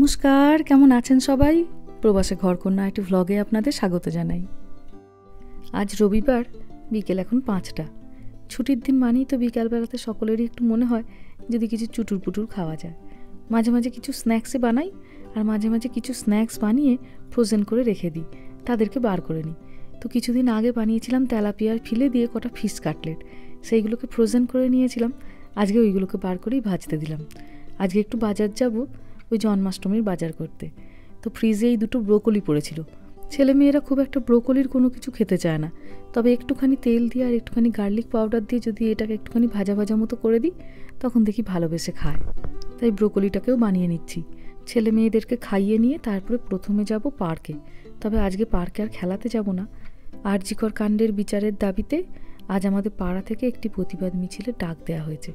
নমস্কার, কেমন আছেন সবাই? প্রবাসে ঘরকন্যা একটি ভ্লগে আপনাদের স্বাগত জানাই। আজ রবিবার, বিকেল এখন 5টা। ছুটির দিন মানেই তো বিকালবেলাতে সকলেরই একটু মনে হয় যদি কিছু চুটুর পুটুর খাওয়া যায়। মাঝে মাঝে কিছু স্ন্যাক্সে বানাই, আর মাঝে মাঝে কিছু স্ন্যাক্স বানিয়ে ফ্রোজেন করে রেখে দিই, তাদেরকে বার করে নিই। তো কিছুদিন আগে বানিয়েছিলাম তেলাপিয়ার ফিলে দিয়ে কটা ফিশ কাটলেট, সেইগুলোকে ফ্রোজেন করে নিয়েছিলাম। আজকে ওইগুলোকে বার করেই ভাজতে দিলাম। আজকে একটু বাজার যাব, ওই জন্মাষ্টমীর বাজার করতে। তো ফ্রিজে এই দুটো ব্রোকলি পড়েছিল। ছেলেমেয়েরা খুব একটা ব্রোকলির কোনো কিছু খেতে চায় না, তবে একটুখানি তেল দিয়ে আর একটুখানি গার্লিক পাউডার দিয়ে যদি এটাকে একটুখানি ভাজা ভাজা মতো করে দিই, তখন দেখি ভালোবেসে খায়। তাই ব্রোকলিটাকেও বানিয়ে নিচ্ছি। ছেলে মেয়েদেরকে খাইয়ে নিয়ে তারপরে প্রথমে যাব পার্কে। তবে আজকে পার্কে আর খেলাতে যাব না। আরজিকর কাণ্ডের বিচারের দাবিতে আজ আমাদের পাড়া থেকে একটি প্রতিবাদ মিছিলে ডাক দেওয়া হয়েছে,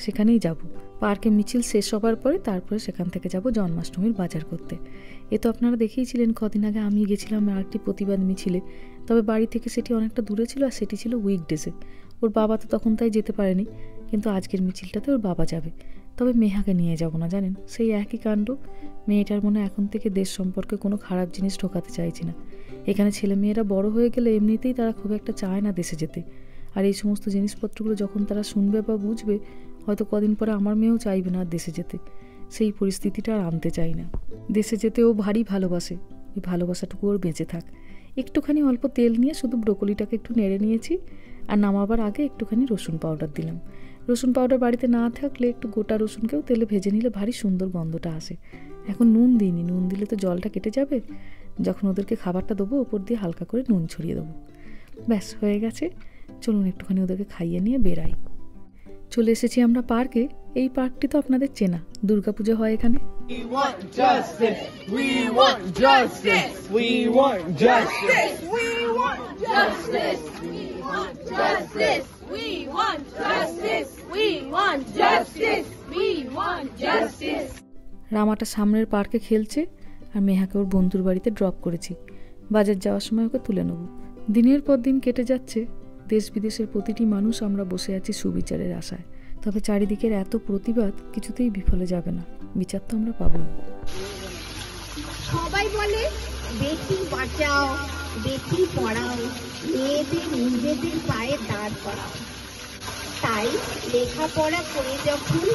সেখানেই যাব। পার্কে মিছিল শেষ হবার পরে তারপরে সেখান থেকে যাব জন্মাষ্টমীর বাজার করতে। এ তো আপনারা দেখেইছিলেন কদিন আগে আমি গেছিলাম আর একটি প্রতিবাদ মিছিলে। তবে বাড়ি থেকে সেটি অনেকটা দূরে ছিল, আর সেটি ছিল উইকডেজে। ওর বাবা তো তখন তাই যেতে পারেনি, কিন্তু আজকের মিছিলটাতে ওর বাবা যাবে। তবে মেহাকে নিয়ে যাব না, জানেন, সেই একই কাণ্ড। মেয়েটার মনে এখন থেকে দেশ সম্পর্কে কোনো খারাপ জিনিস ঢোকাতে চাইছি না। এখানে ছেলে মেয়েরা বড় হয়ে গেলে এমনিতেই তারা খুব একটা চায় না দেশে যেতে, আর এই সমস্ত জিনিসপত্রগুলো যখন তারা শুনবে বা বুঝবে, হয়তো কদিন পরে আমার মেয়েও চাইবে না দেশে যেতে। সেই পরিস্থিতিটা আর আনতে চাই না। দেশে যেতে ও ভারী ভালোবাসে, ওই ভালোবাসাটুকু ওর বেঁচে থাক। একটুখানি অল্প তেল নিয়ে শুধু ব্রোকলিটাকে একটু নেড়ে নিয়েছি, আর নামাবার আগে একটুখানি রসুন পাউডার দিলাম। রসুন পাউডার বাড়িতে না থাকলে একটু গোটা রসুনকেও তেলে ভেজে নিলে ভারী সুন্দর গন্ধটা আসে। এখন নুন দিইনি, নুন দিলে তো জলটা কেটে যাবে। যখন ওদেরকে খাবারটা দেবো ওপর দিয়ে হালকা করে নুন ছড়িয়ে দেবো। ব্যাস হয়ে গেছে। চলুন একটুখানি ওদেরকে খাইয়ে নিয়ে বেরাই। চলে এসেছি আমরা পার্কে। এই পার্কটি তো আপনাদের চেনা, দুর্গাপূজা হয় এখানে। রামাটা সামনের পার্কে খেলছে, আর মেহাকে ওর বন্ধুর বাড়িতে ড্রপ করেছি। বাজার যাওয়ার সময় ওকে তুলে নেব। দিনের পর দিন কেটে যাচ্ছে। দেশ বিদেশের প্রতিটি মানুষ আমরা বসে আছি সুবিচারের আশায়। তবে চারিদিকের এত প্রতিবাদ কিছুতেই বিফলে যাবে না, বিচার তো আমরা পাবো। সবাই বলে বেটি বাঁচাও, বেটি পড়াও, মেয়েদের নিজেদের পায়ে দাঁড় করাও। তাই লেখাপড়া করে যখন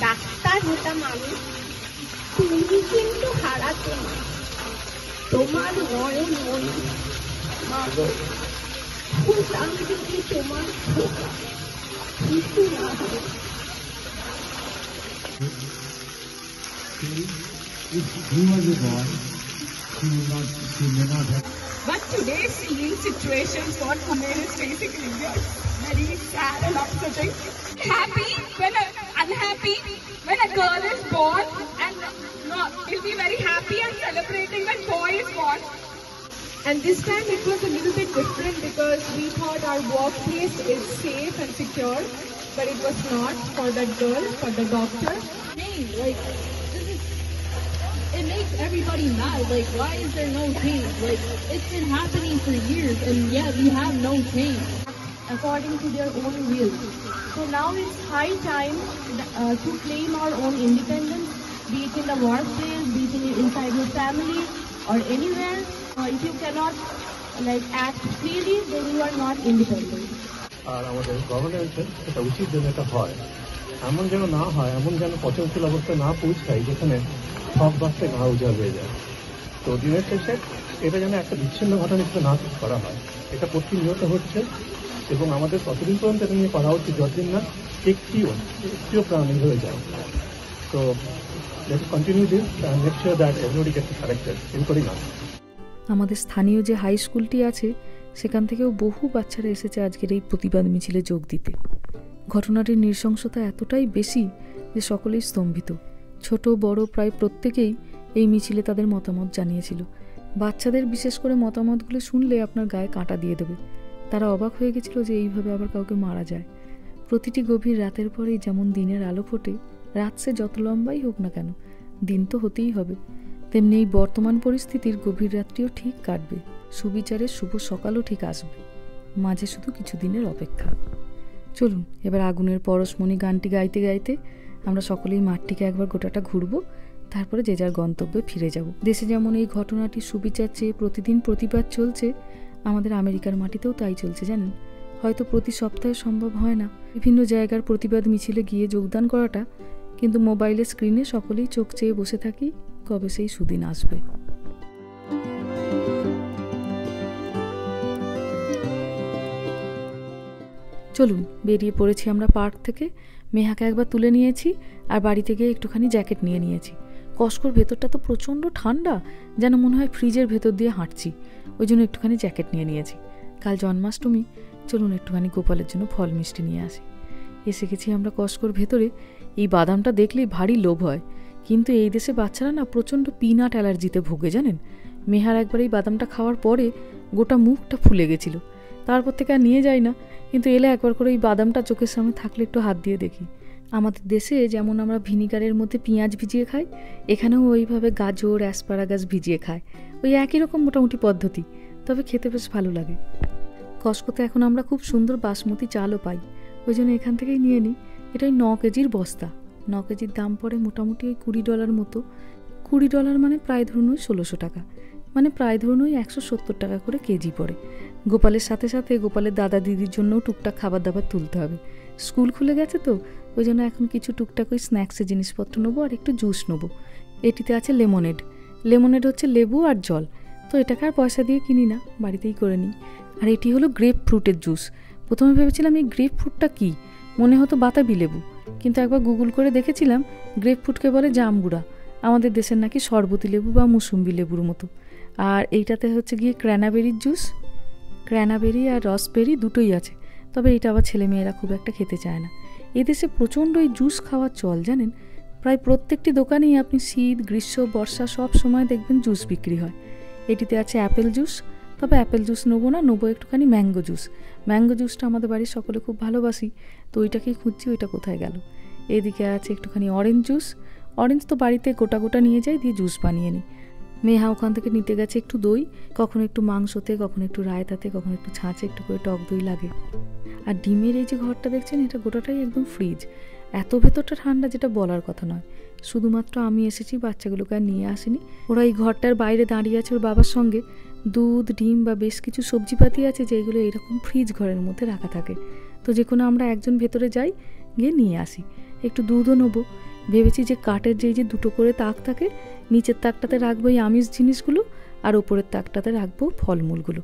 ডাক্তার হতাম আমি, তুমি কিন্তু হারাতে না তোমার মনের মনে। আমি যদি তোমার কিছু না হবে। But today's seeing situations what women is facing in India is very sad and upsetting. Happy when unhappy when a girl is born, and not will be very happy and celebrating when boy is born. And this time it was a little bit different because we thought our workplace is safe and secure, but it was not for that girl, for the doctor. Hey, like, it makes everybody mad. Like, why is there no change? Like, it's been happening for years, and yet we have no change According to their own will. So now it's high time to claim our own independence, be it in the workplace, be it inside your family or anywhere. If you cannot act freely, then you are not independent. আর আমাদের গভর্নমেন্টের এটা উচিত যেন এটা হয়, এমন যেন না হয়, এমন যেন পচনশীল অবস্থায় না পৌঁছায় যেখানে সব বাচ্চা ঘা উজাড় হয়ে যায়। তো দিনের শেষে এটা যেন একটা বিচ্ছিন্ন ঘটনা হিসেবে না করা হয়। এটা প্রতিনিয়ত হচ্ছে, এবং আমাদের কতদিন পর্যন্ত এটা নিয়ে করা উচিত যতদিন না একটিও প্রাণ হয়ে যায়। তো let's continue this and make sure that everybody gets corrected, including us. আমাদের স্থানীয় যে হাই স্কুলটি আছে, সেখান থেকেও বহু বাচ্চারা এসেছে আজকের এই প্রতিবাদ মিছিলে যোগ দিতে। ঘটনাটির নৃশংসতা এতটাই বেশি যে সকলেই স্তম্ভিত। ছোট বড় প্রায় প্রত্যেকেই এই মিছিলে তাদের মতামত জানিয়েছিল। বাচ্চাদের বিশেষ করে মতামতগুলো শুনলে আপনার গায়ে কাঁটা দিয়ে দেবে। তারা অবাক হয়ে গেছিল যে এইভাবে আবার কাউকে মারা যায়। প্রতিটি গভীর রাতের পরেই যেমন দিনের আলো ফোটে, রাত সে যত লম্বাই হোক না কেন, দিন তো হতেই হবে। তেমনি এই বর্তমান পরিস্থিতির গভীর রাত্রিও ঠিক কাটবে, সুবিচারের শুভ সকালও ঠিক আসবে। মাঝে শুধু কিছু দিনের অপেক্ষা। চলুন এবার আগুনের পরশমণি গানটি গাইতে গাইতে আমরা সকলেই মাঠটিকে একবার গোটাটা ঘুরবো, তারপরে যে যার গন্তব্যে ফিরে যাব। দেশে যেমন এই ঘটনাটির সুবিচার চেয়ে প্রতিদিন প্রতিবাদ চলছে, আমাদের আমেরিকার মাটিতেও তাই চলছে জানেন। হয়তো প্রতি সপ্তাহে সম্ভব হয় না বিভিন্ন জায়গার প্রতিবাদ মিছিলে গিয়ে যোগদান করাটা, কিন্তু মোবাইলের স্ক্রিনে সকলেই চোখ চেয়ে বসে থাকি কবে সেই সুদিন আসবে। চলুন, বেরিয়ে পড়েছি আমরা পার্ক থেকে। মেহাকে একবার তুলে নিয়েছি আর বাড়িতে গিয়ে একটুখানি জ্যাকেট নিয়ে নিয়েছি। কস্কোর ভেতরটা তো প্রচণ্ড ঠান্ডা, যেন মনে হয় ফ্রিজের ভেতর দিয়ে হাঁটছি, ওই জন্য একটুখানি জ্যাকেট নিয়ে নিয়েছি। কাল জন্মাষ্টমী, চলুন একটুখানি গোপালের জন্য ফল মিষ্টি নিয়ে আসি। এসে গেছি আমরা কস্কোর ভেতরে। এই বাদামটা দেখলেই ভারী লোভ হয়, কিন্তু এই দেশে বাচ্চারা না প্রচণ্ড পিনাট অ্যালার্জিতে ভোগে জানেন। মেহার একবার এই বাদামটা খাওয়ার পরে গোটা মুখটা ফুলে গেছিল, তারপর থেকে আর নিয়ে যাই না, কিন্তু এলে একবার করে এই বাদামটা চোখের সামনে থাকলে একটু হাত দিয়ে দেখি। আমাদের দেশে যেমন আমরা ভিনিগারের মধ্যে পেঁয়াজ ভিজিয়ে খাই, এখানেও ওইভাবে গাজর অ্যাসপারাগাস ভিজিয়ে খায়। ওই একই রকম মোটামুটি পদ্ধতি, তবে খেতে বেশ ভালো লাগে। কস্কোতে এখন আমরা খুব সুন্দর বাসমতি চালও পাই, ওই জন্য এখান থেকেই নিয়ে নিই। এটা ওই 9 কেজির বস্তা। 9 কেজির দাম পড়ে মোটামুটি ওই $20 মতো। $20 মানে প্রায় ধরুন ওই 1600 টাকা, মানে প্রায় ধরুন ওই 170 টাকা করে কেজি পড়ে। গোপালের সাথে সাথে গোপালের দাদা দিদির জন্যও টুকটাক খাবার দাবার তুলতে হবে। স্কুল খুলে গেছে তো, ওই জন্য এখন কিছু টুকটাক ওই স্ন্যাক্সের জিনিসপত্র নেবো আর একটু জুস নেবো। এটিতে আছে লেমনেড। লেমনেড হচ্ছে লেবু আর জল, তো এটাকে আর পয়সা দিয়ে কিনি না, বাড়িতেই করে নিই। আর এটি হলো গ্রেপ ফ্রুটের জুস। প্রথমে ভেবেছিলাম এই গ্রেপ ফ্রুটটা কী, মনে হতো বাতাবি লেবু, কিন্তু একবার গুগল করে দেখেছিলাম গ্রেপ ফ্রুটকে বলে জামগুড়া, আমাদের দেশের নাকি শরবতি লেবু বা মুসুম্বি লেবুর মতো। আর এইটাতে হচ্ছে গিয়ে ক্র্যানাবেরির জুস, ক্র্যানাবেরি আর রসবেরি দুটোই আছে, তবে এটা আবার ছেলেমেয়েরা খুব একটা খেতে চায় না। এদেশে প্রচণ্ড এই জুস খাওয়ার চল জানেন। প্রায় প্রত্যেকটি দোকানেই আপনি শীত গ্রীষ্ম বর্ষা সব সময় দেখবেন জুস বিক্রি হয়। এটিতে আছে অ্যাপেল জুস, তবে অ্যাপেল জুস নেবো না, নেবো একটুখানি ম্যাঙ্গো জুস। ম্যাঙ্গো জুসটা আমাদের বাড়ির সকলে খুব ভালোবাসি, তো ওইটাকেই খুঁজছি, ওইটা কোথায় গেল। এদিকে আছে একটুখানি অরেঞ্জ জুস। অরেঞ্জ তো বাড়িতে গোটা গোটা নিয়ে যাই, দিয়ে জুস বানিয়ে নিই। মেহা ওখান থেকে নিতে গেছে একটু দই, কখনো একটু মাংসতে, কখনো একটু রায়তাতে, কখনো একটু ছাঁচে একটু করে টক দই লাগে। আর ডিমের এই যে ঘরটা দেখছেন, এটা গোটাটাই একদম ফ্রিজ। এত ভেতরটা ঠান্ডা যেটা বলার কথা নয়। শুধুমাত্র আমি এসেছি, বাচ্চাগুলোকে আর নিয়ে আসিনি। ওরা এই ঘরটার বাইরে দাঁড়িয়ে আছে ওর বাবার সঙ্গে। দুধ ডিম বা বেশ কিছু সবজিপাতি আছে যেগুলো এরকম ফ্রিজ ঘরের মধ্যে রাখা থাকে, তো যে কোনো আমরা একজন ভেতরে যাই, গিয়ে নিয়ে আসি। একটু দুধও নেবো। ভেবেছি যে কাঠের যে দুটো করে তাক থাকে, নিচের তাকটাতে রাখবো এই আমিষ জিনিসগুলো, আর ওপরের তাকটাতে রাখবো ফলমূলগুলো।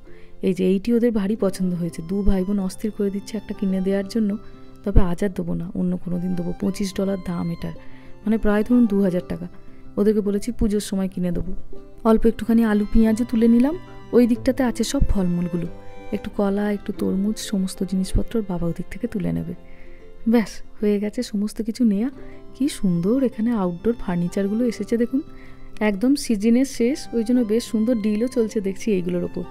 এই যে এইটি ওদের ভারী পছন্দ হয়েছে। 2 ভাই বোন অস্থির করে দিচ্ছে একটা কিনে দেওয়ার জন্য, তবে আজ আর দেবো না, অন্য কোনো দিন দেবো। $25 দাম এটার, মানে প্রায় ধরুন 2000 টাকা। ওদেরকে বলেছি পুজোর সময় কিনে দেবো। অল্প একটুখানি আলু পেঁয়াজও তুলে নিলাম। ওই দিকটাতে আছে সব ফলমূলগুলো, একটু কলা একটু তরমুজ, সমস্ত জিনিসপত্র বাবা ওদিক থেকে তুলে নেবে। ব্যাস হয়ে গেছে সমস্ত কিছু নেয়া। কি সুন্দর এখানে আউটডোর ফার্নিচারগুলো এসেছে দেখুন, একদম সিজনের শেষ, ওই জন্য বেশ সুন্দর ডিলও চলছে দেখছি এইগুলোর ওপর।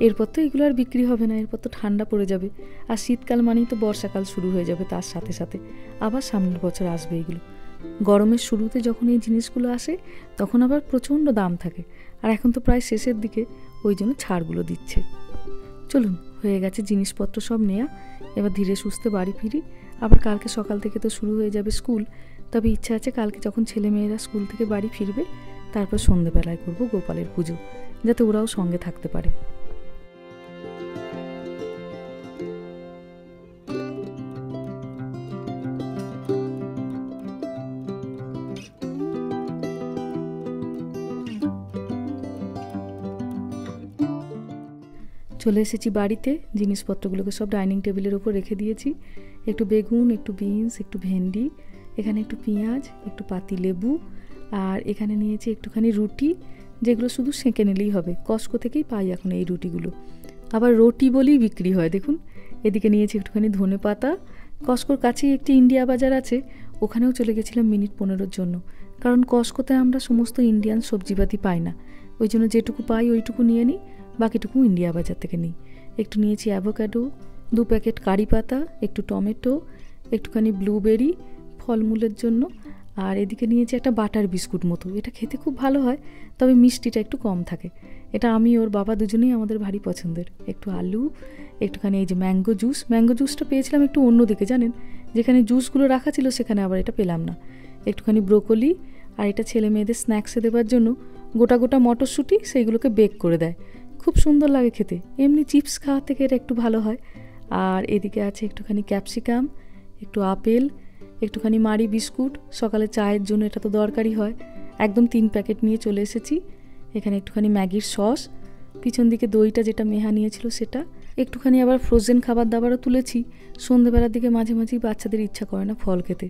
এরপর তো এগুলো আর বিক্রি হবে না, এরপর তো ঠান্ডা পড়ে যাবে, আর শীতকাল মানেই তো বর্ষাকাল শুরু হয়ে যাবে, তার সাথে সাথে আবার সামনের বছর আসবে এগুলো। গরমের শুরুতে যখন এই জিনিসগুলো আসে তখন আবার প্রচণ্ড দাম থাকে, আর এখন তো প্রায় শেষের দিকে, ওই জন্য ছাড়গুলো দিচ্ছে। চলুন, হয়ে গেছে জিনিসপত্র সব নেয়া, এবার ধীরে সুস্থে বাড়ি ফিরি। আবার কালকে সকাল থেকে তো শুরু হয়ে যাবে স্কুল, তবে ইচ্ছা আছে কালকে যখন ছেলেমেয়েরা স্কুল থেকে বাড়ি ফিরবে তারপর সন্ধেবেলায় করব গোপালের পুজো, যাতে ওরাও সঙ্গে থাকতে পারে। চলে এসেছি বাড়িতে, জিনিসপত্রগুলোকে সব ডাইনিং টেবিলের ওপর রেখে দিয়েছি। একটু বেগুন, একটু বিনস, একটু ভেন্ডি, এখানে একটু পেঁয়াজ, একটু পাতি লেবু, আর এখানে নিয়েছি একটুখানি রুটি, যেগুলো শুধু সেঁকে নিলেই হবে। কস্কো থেকেই পাই এখন এই রুটিগুলো, আবার রুটি বলেই বিক্রি হয় দেখুন। এদিকে নিয়েছি একটুখানি ধনে পাতা। কস্কোর কাছেই একটি ইন্ডিয়া বাজার আছে, ওখানেও চলে গেছিলাম মিনিট 15-এর জন্য, কারণ কস্কোতে আমরা সমস্ত ইন্ডিয়ান সবজিপাতি পাই না, ওই জন্য যেটুকু পাই ওইটুকু নিয়ে নিই, বাকিটুকু ইন্ডিয়া বাজার থেকে নিই। একটু নিয়েছি অ্যাভোকাডো, 2 প্যাকেট কারি পাতা, একটু টমেটো, একটুখানি ব্লুবেরি ফলমূলের জন্য, আর এদিকে নিয়েছি একটা বাটার বিস্কুট মতো। এটা খেতে খুব ভালো হয়, তবে মিষ্টিটা একটু কম থাকে। এটা আমি ওর বাবা দুজনেই আমাদের ভারী পছন্দের। একটু আলু, একটুখানি এই যে ম্যাঙ্গো জুস। ম্যাঙ্গো জুসটা পেয়েছিলাম একটু অন্যদিকে জানেন, যেখানে জুসগুলো রাখা ছিল সেখানে আবার এটা পেলাম না। একটুখানি ব্রোকলি আর এটা ছেলে মেয়েদের স্ন্যাক্সে দেওয়ার জন্য গোটা গোটা মটরশুঁটি সেইগুলোকে বেক করে দেয়, খুব সুন্দর লাগে খেতে। এমনি চিপস খাওয়ার থেকে এটা একটু ভালো হয়। আর এদিকে আছে একটুখানি ক্যাপসিকাম, একটু আপেল, একটুখানি মারি বিস্কুট, সকালে চায়ের জন্য এটা তো দরকারই হয়। একদম 3 প্যাকেট নিয়ে চলে এসেছি। এখানে একটুখানি ম্যাগির সস, পিছন দিকে দইটা যেটা মেহা নিয়েছিল সেটা, একটুখানি আবার ফ্রোজেন খাবার দাবারও তুলেছি। সন্ধ্যেবেলার দিকে মাঝে মাঝেই বাচ্চাদের ইচ্ছা করে না ফল খেতে,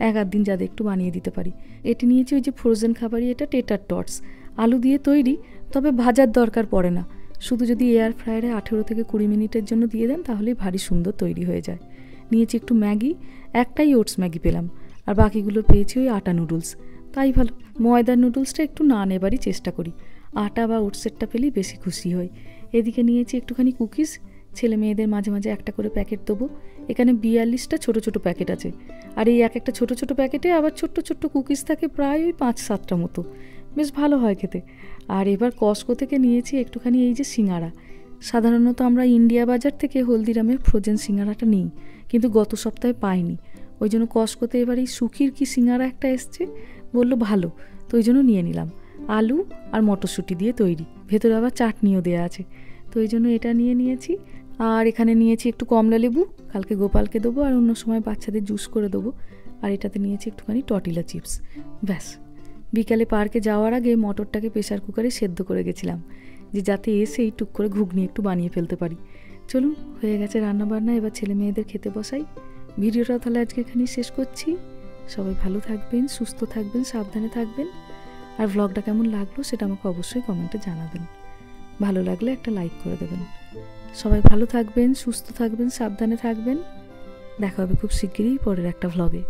1-8 দিন যাদের একটু বানিয়ে দিতে পারি। এটি নিয়েছি ওই যে ফ্রোজেন খাবারই, এটা টেটার টটস, আলু দিয়ে তৈরি, তবে ভাজার দরকার পড়ে না। শুধু যদি এয়ার ফ্রায়ারে 18 থেকে 20 মিনিটের জন্য দিয়ে দেন তাহলেই ভারী সুন্দর তৈরি হয়ে যায়। নিয়েছি একটু ম্যাগি, একটাই ওটস ম্যাগি পেলাম, আর বাকিগুলো পেয়েছি ওই আটা নুডলস। তাই ভালো, ময়দার নুডলসটা একটু না নেবারই চেষ্টা করি, আটা বা ওটসেরটা পেলেই বেশি খুশি হই। এদিকে নিয়েছি একটুখানি কুকিজ, ছেলে মেয়েদের মাঝে মাঝে একটা করে প্যাকেট দেবো। এখানে 42টা ছোটো ছোটো প্যাকেট আছে, আর এই এক একটা ছোটো ছোটো প্যাকেটে আবার ছোট্ট ছোট্ট কুকিজ থাকে প্রায় ওই 5-7টা মতো, বেশ ভালো হয় খেতে। আর এবার কস্কো থেকে নিয়েছি একটুখানি এই যে সিঙ্গারা। সাধারণত আমরা ইন্ডিয়া বাজার থেকে হলদিরামের ফ্রোজেন সিঙ্গারাটা নিই, কিন্তু গত সপ্তাহে পাইনি, ওই জন্য কস্কোতে এবার এই সুখির কি সিঙ্গারা একটা এসছে, বললো ভালো, তো ওই জন্য নিয়ে নিলাম। আলু আর মটরশুঁটি দিয়ে তৈরি, ভেতরে আবার চাটনিও দেওয়া আছে, তো ওই জন্য এটা নিয়ে নিয়েছি। আর এখানে নিয়েছি একটু কমলা লেবু, কালকে গোপালকে দেবো আর অন্য সময় বাচ্চাদের জুস করে দেবো। আর এটাতে নিয়েছি একটুখানি টর্টিলা চিপস। ব্যাস, বিকালে পার্কে যাওয়ার আগে মটরটাকে প্রেসার কুকারে সেদ্ধ করে গেছিলাম, যে যাতে এসেই টুক করে ঘুগনি একটু বানিয়ে ফেলতে পারি। চলুন, হয়ে গেছে রান্নাবান্না, এবার ছেলে মেয়েদের খেতে বসাই। ভিডিওটা তাহলে আজকে এখানেই শেষ করছি। সবাই ভালো থাকবেন, সুস্থ থাকবেন, সাবধানে থাকবেন। আর ভ্লগটা কেমন লাগলো সেটা আমাকে অবশ্যই কমেন্টে জানাবেন। ভালো লাগলে একটা লাইক করে দেবেন। সবাই ভালো থাকবেন, সুস্থ থাকবেন, সাবধানে থাকবেন। দেখা হবে খুব শিগগিরই পরের একটা ভ্লগে।